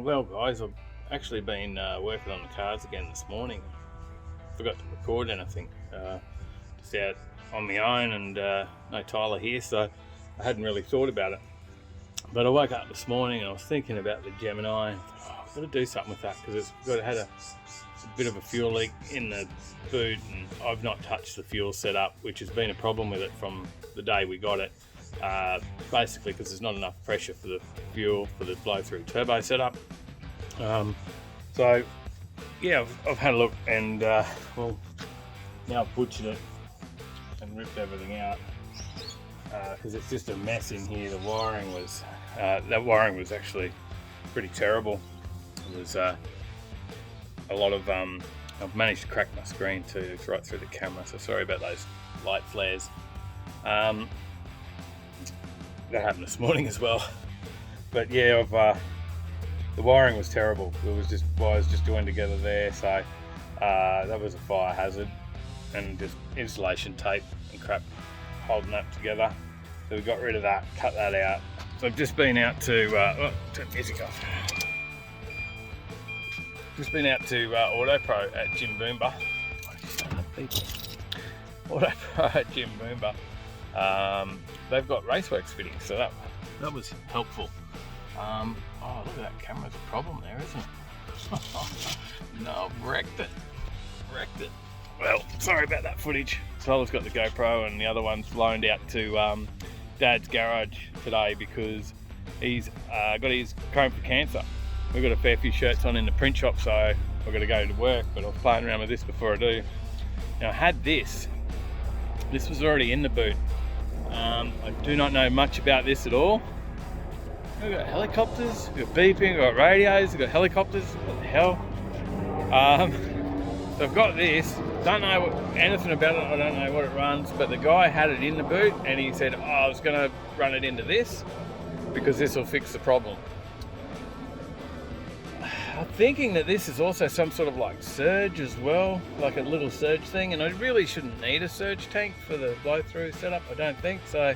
Well guys, I've actually been working on the cars again this morning. Forgot to record anything, just out on my own, and no Tyler here, so I hadn't really thought about it. But I woke up this morning and I was thinking about the Gemini. I've got to do something with that because it's had a bit of a fuel leak in the boot, and I've not touched the fuel setup, which has been a problem with it from the day we got it. Basically because there's not enough pressure for the fuel for the blow-through turbo setup. So yeah, I've had a look, and well, now I've butchered it and ripped everything out because it's just a mess in here. The wiring was that wiring was actually pretty terrible. It was a lot of I've managed to crack my screen too. It's right through the camera, so sorry about those light flares. That happened this morning as well. But yeah, the wiring was terrible. It was just wires just joined together there, so that was a fire hazard, and just insulation tape and crap holding that together. So we got rid of that, cut that out. So I've just been out to turn the music off. Just been out to Auto Pro at Jim Boomba. Auto Pro at Jim Boomba. They've got Raceworks fittings, so that was helpful. Oh, look at that camera's a problem there, isn't it? No, I've wrecked it. Well, sorry about that footage. Tyler's got the GoPro, and the other one's loaned out to Dad's garage today because he's got his Chrome for Cancer. We've got a fair few shirts on in the print shop, so I've got to go to work, but I was playing around with this before I do. Now I had this was already in the boot. I do not know much about this at all. We've got helicopters, we've got beeping, we've got radios, we've got helicopters. What the hell? So I've got this. Don't know anything about it. I don't know what it runs, but the guy had it in the boot, and he said, I was going to run it into this because this will fix the problem. I'm thinking that this is also some sort of like surge as well, like a little surge thing, and I really shouldn't need a surge tank for the blow-through setup, I don't think. So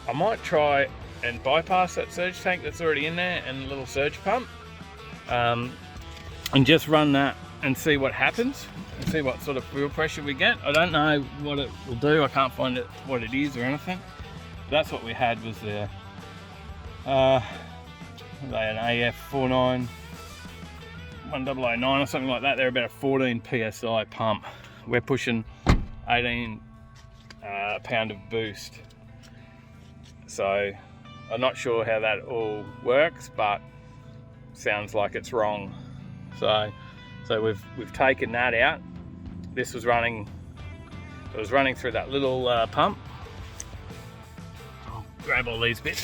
I might try and bypass that surge tank that's already in there and a little surge pump, and just run that and see what happens and see what sort of fuel pressure we get. I don't know what it will do. I can't find it what it is or anything. That's what we had, was the an AF49 1009 or something like that. They're about a 14 psi pump. We're pushing 18 pound of boost, so I'm not sure how that all works, but sounds like it's wrong. So we've taken that out. This was running, it was running through that little pump. I'll grab all these bits,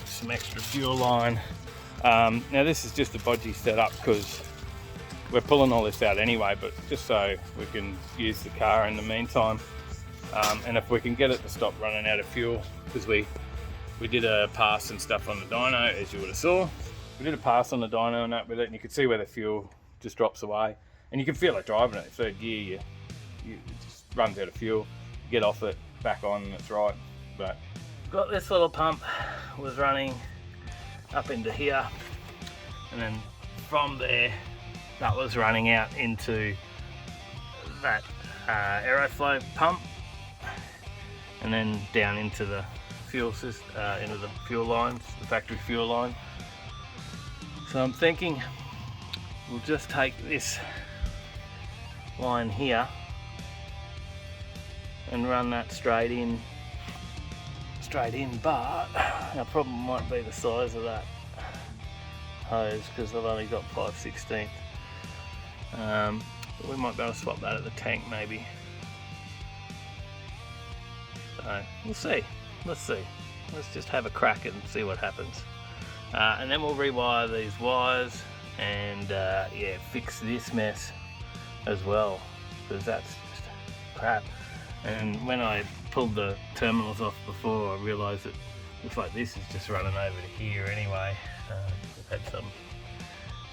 some extra fuel line. Now this is just a bodgy setup because we're pulling all this out anyway, but just so we can use the car in the meantime, and if we can get it to stop running out of fuel, because we did a pass and stuff on the dyno, as you would have saw. We did a pass on the dyno and that with it, and you can see where the fuel just drops away, and you can feel it driving it. Third gear, it just runs out of fuel. You get off it, back on, and it's right. But got this little pump was running up into here, and then from there that was running out into that aeroflow pump, and then down into the fuel system, into the fuel lines, the factory fuel line. So I'm thinking we'll just take this line here and run that straight in, but our problem might be the size of that hose, because I've only got 5/16. But we might be able to swap that at the tank maybe. So we'll see. Let's see. Let's just have a crack and see what happens. And then we'll rewire these wires and yeah, fix this mess as well, because that's just crap. And when I pulled the terminals off before, I realised that looks like this is just running over to here anyway. We've had some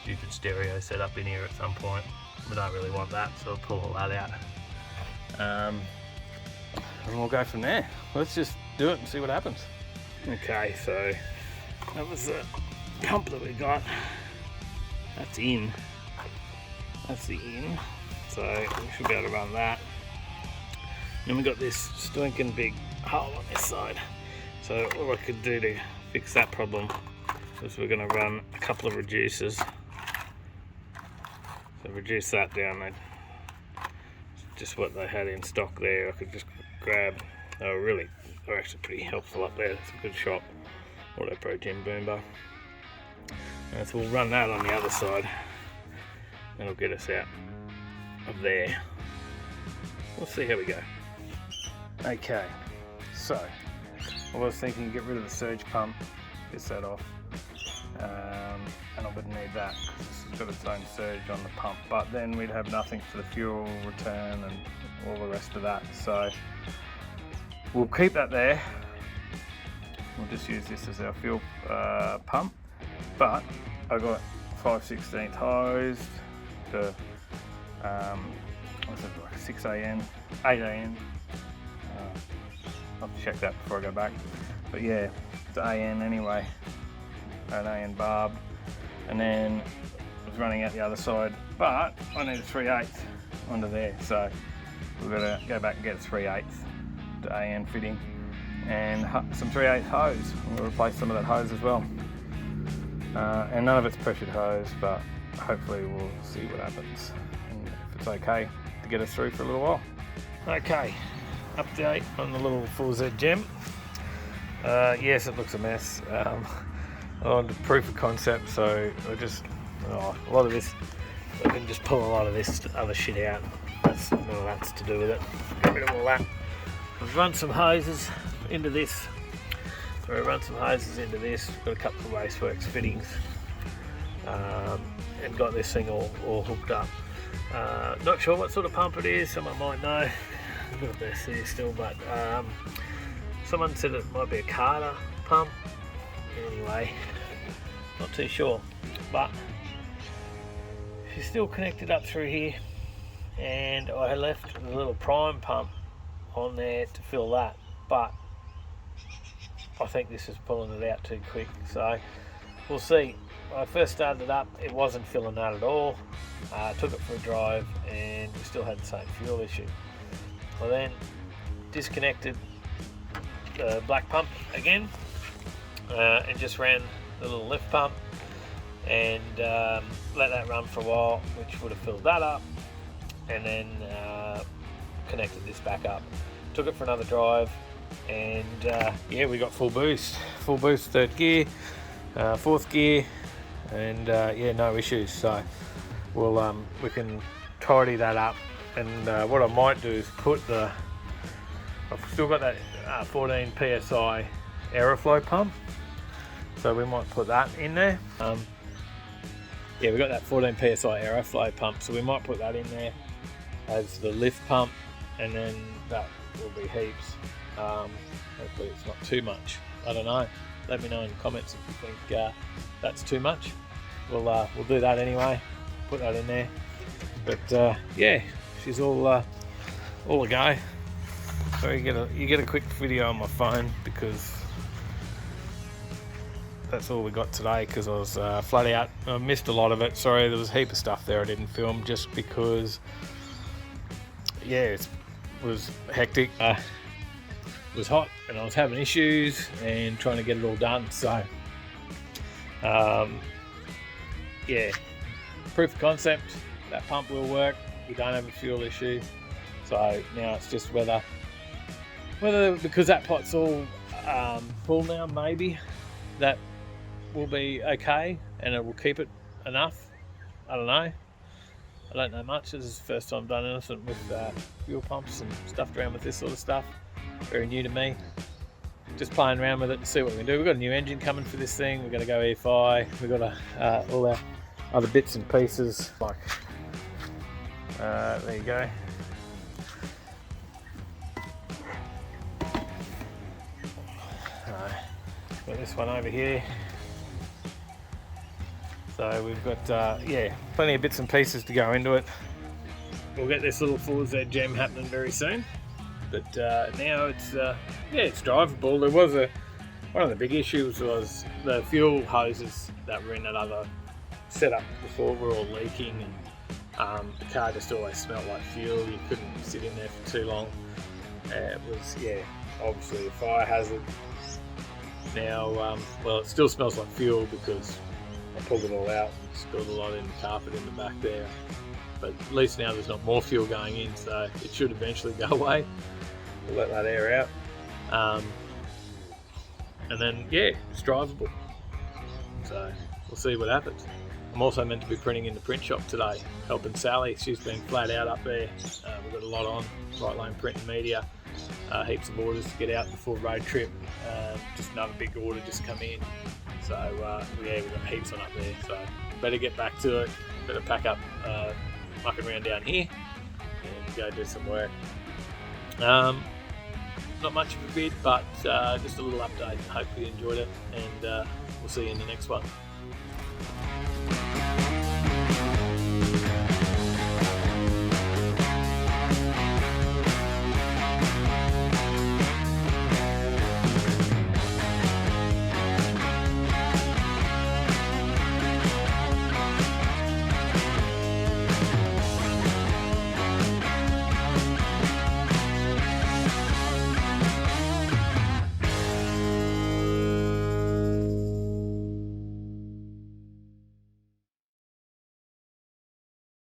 stupid stereo set up in here at some point. We don't really want that, so I'll pull all that out. And we'll go from there. Let's just do it and see what happens. Okay, so that was pump that we got, that's in. That's the in. So we should be able to run that. Then we got this stinking big hole on this side. So all I could do to fix that problem was we're going to run a couple of reducers. So reduce that down. Just what they had in stock there. I could just grab. They're actually pretty helpful up there. It's a good shop. Auto Protein boom bar. And so we'll run that on the other side. That'll get us out of there. We'll see how we go. Okay, so I was thinking get rid of the surge pump, piss that off, and I wouldn't need that because it's got its own surge on the pump, but then we'd have nothing for the fuel return and all the rest of that, so we'll keep that there. We'll just use this as our fuel pump, but I got 5/16 hosed to what's it, like 6 a.m, 8 a.m. I'll have to check that before I go back, but yeah, it's AN anyway, an AN barb, and then I was running out the other side, but I need a 3/8 under there, so we've got to go back and get a 3/8 to AN fitting and some 3/8 hose. We'll replace some of that hose as well, and none of it's pressured hose, but hopefully we'll see what happens and if it's okay to get us through for a little while. Okay, update on the little 4Z Gem. Yes, it looks a mess. On the proof of concept, so a lot of this, I can just pull a lot of this other shit out. That's to do with it. Get rid of all that. I've run some hoses into this. So I run some hoses into this. Got a couple of Raceworks fittings, and got this thing all hooked up. Not sure what sort of pump it is. Someone might know. I've got this here still, but someone said it might be a Carter pump. Anyway, not too sure, but she's still connected up through here, and I left a little prime pump on there to fill that, but I think this is pulling it out too quick, so we'll see. When I first started it up, it wasn't filling that at all. Took it for a drive and we still had the same fuel issue. I then disconnected the black pump again, and just ran the little lift pump and let that run for a while, which would have filled that up, and then connected this back up. Took it for another drive, and yeah, we got full boost, third gear, fourth gear, and yeah, no issues. So we'll we can tidy that up, and what I might do is put I've still got that 14 psi aeroflow pump, so we might put that in there. Yeah, we got that 14 psi aeroflow pump, so we might put that in there as the lift pump, and then that will be heaps. Hopefully it's not too much. I don't know. Let me know in the comments if you think that's too much. We'll do that anyway. Put that in there. But yeah, she's all a go. So you get a quick video on my phone because that's all we got today, because I was flat out. I missed a lot of it. Sorry, there was a heap of stuff there I didn't film just because, yeah, it was hectic. It was hot and I was having issues and trying to get it all done. So, yeah, proof of concept, that pump will work. We don't have a fuel issue. So now it's just whether because that pot's all full now, maybe that will be okay and it will keep it enough. I don't know. I don't know much. This is the first time I've done anything with fuel pumps and stuffed around with this sort of stuff. Very new to me. Just playing around with it to see what we can do. We've got a new engine coming for this thing. We're going to go EFI. We've got all our other bits and pieces. Like, there you go. Got this one over here. So we've got, yeah, plenty of bits and pieces to go into it. We'll get this little 4Z Gem happening very soon. But now it's, yeah, it's drivable. I One of the big issues was the fuel hoses that were in that other setup before were all leaking, and the car just always smelled like fuel. You couldn't sit in there for too long. It was, obviously a fire hazard. Now, well, it still smells like fuel because I pulled it all out, spilled a lot in the carpet in the back there. But at least now there's not more fuel going in, so it should eventually go away. We'll let that air out. And then, it's drivable. So we'll see what happens. I'm also meant to be printing in the print shop today, helping Sally. She's been flat out up there. We've got a lot on, right lane print and media. Heaps of orders to get out before road trip. Just another big order just come in. So we've got heaps on up there. So better get back to it. Better pack up, mucking around down here and go do some work. Not much of a vid, but just a little update. Hope you enjoyed it, and we'll see you in the next one.